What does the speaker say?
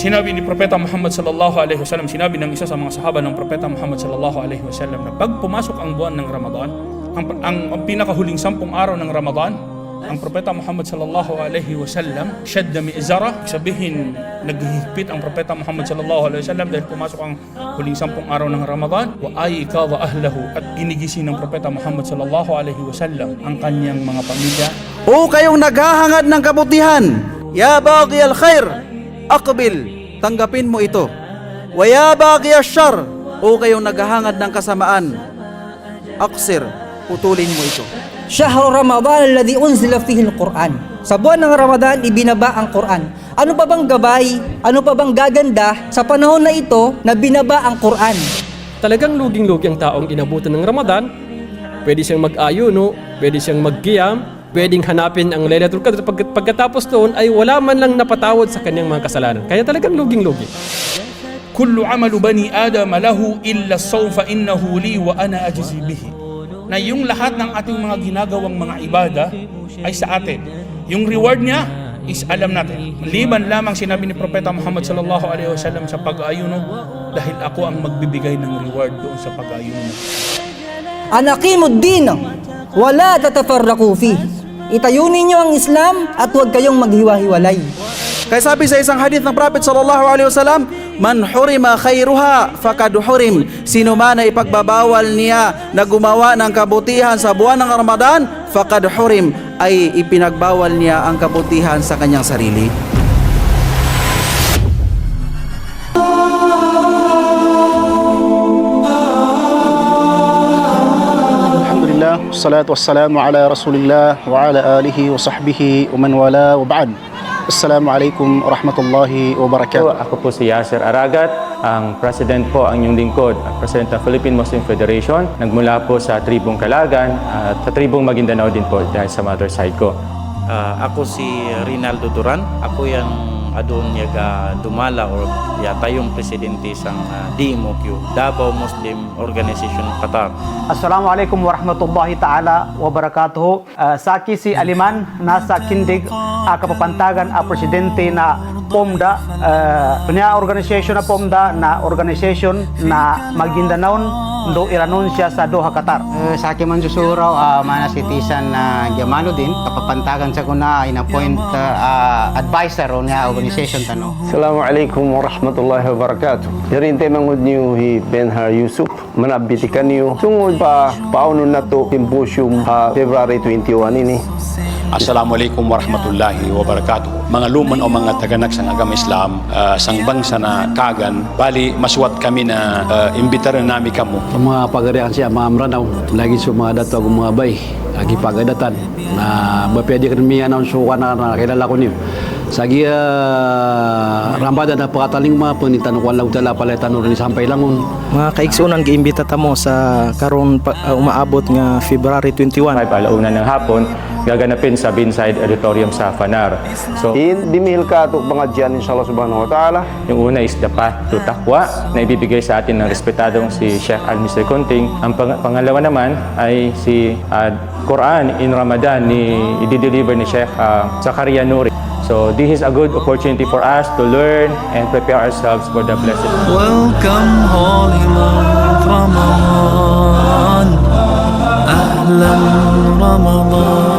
Sinabi ni Propeta Muhammad sallallahu alaihi wasallam, sinabi ng isa sa mga sahaba ng Propeta Muhammad sallallahu alaihi wasallam na pag pumasok ang buwan ng Ramadan, ang pinakahuling 10 araw ng Ramadan, ang Propeta Muhammad sallallahu alaihi wasallam shadda mi'zara, sabihin naghihigpit ang Propeta Muhammad sallallahu alaihi wasallam dahil pumasok ang huling 10 araw ng Ramadan, wa aykadha ahlahu, at ginigising ng Propeta Muhammad sallallahu alaihi wasallam ang kanyang mga pamilya. O kayong naghahangad ng kabutihan, ya baghi al-khair, aqbil, tanggapin mo ito. Wa ya baghi ash-shar, o kayong naghahangad ng kasamaan, aqsir, putulin mo ito. Shahru Ramadan alladhi unzila fihi al-Quran. Sa buwan ng Ramadan, ibinaba ang Quran. Ano pa bang gabay, ano pa bang gaganda sa panahon na ito na binaba ang Quran? Talagang luging-lugi ang taong inabutan ng Ramadan. Pwede siyang mag-ayuno, pwede siyang mag-qiyam, pwedeng hanapin ang Laylatul Qadr. Pagkatapos noon ay wala man lang napatawad sa kanyang mga kasalanan. Kaya talagang luging-lugi. Kullu amalu bani Adam lahu illa as-sawm fa innahu li wa ana ajzi bihi. Na yung lahat ng ating mga ginagawang mga ibada ay sa atin. Yung reward niya is alam natin. Liban lamang sinabi ni Propeta Muhammad sallallahu alaihi wasallam sa pag-ayuno, dahil ako ang magbibigay ng reward doon sa pag-ayuno. Anaqimud din, wala tatafarraqu fi. Itayunin niyo ang Islam at huwag kayong maghiwa-hiwalay. Kaya sabi sa isang hadith ng Prophet sallallahu alaihi wasallam, man hurima khairuha faqad hurim. Sino man na ipagbabawal niya na gumawa ng kabutihan sa buwan ng Ramadan, faqad hurim, ay ipinagbawal niya ang kabutihan sa kanyang sarili. Alhamdulillah, wassalatu wassalamu ala Rasulillah wa ala alihi wa sahbihi wa man wala wa ba'd. Assalamualaikum warahmatullahi wabarakatuh. Ako po si Yasser Aragat, ang President po, ang inyong lingkod, ang President ng Philippine Muslim Federation. Nagmula po sa Tribong Calagan at sa Tribong Maguindanao din po dahil sa mother side ko. Ako si Rinaldo Duran. Ako yung adun yaga dumala or yata yung presidente sang DMOQ, Davao Muslim Organization Qatar. Assalamualaikum warahmatullahi ta'ala wabarakatuh. Saki si Aliman, nasa kindig kapapantagan a presidente na POMDA, punya organisasyon na POMDA na organisasyon na Maguindanao do iranunsya sa Doha, Qatar. Sa akin man susuraw, mana citizen na Jamalo din, kapapantagan sa kuna, in-appoint advisor o nga organisasyon tano. Assalamualaikum warahmatullahi wabarakatuh. Dirinte mangud niyo hi Benhar Yusuf, manabitikan niyo. Tungod pa, paunon na to, symposium February 21 ini. Assalamualaikum warahmatullahi wabarakatuh. Mga luman o mga taganak sang agama Islam, sang bangsa na Kagan, bali maswat kami na imbitaran nami kamo. Mga pagarian siya, mga amranaw, lagi sa mga dato akong mga bay, lagi pagadatan, na mapwede kami anong suka na kilala ko niyo. Sagi Ramadan na pakataling mga punitan ko lang tala palitan ni sampay langon. Mga kaigsunan giimbita ta mo sa karon umaabot nga February 21. Ay alauna ng hapon gaganapin sa Binside Auditorium sa Fanar. So, dimihil ka ito mga dyan, inshallah subhanahu wa ta'ala. Yung una is the path to taqwa na ibibigay sa atin ng respetadong si Sheikh Al-Misri Kunting. Ang pangalawa naman ay si Quran in Ramadan ni i-deliver ni Sheikh Zakaria Nuri. So this is a good opportunity for us to learn and prepare ourselves for the blessed. Welcome holy month Ramadan, Ahlan Ramadan.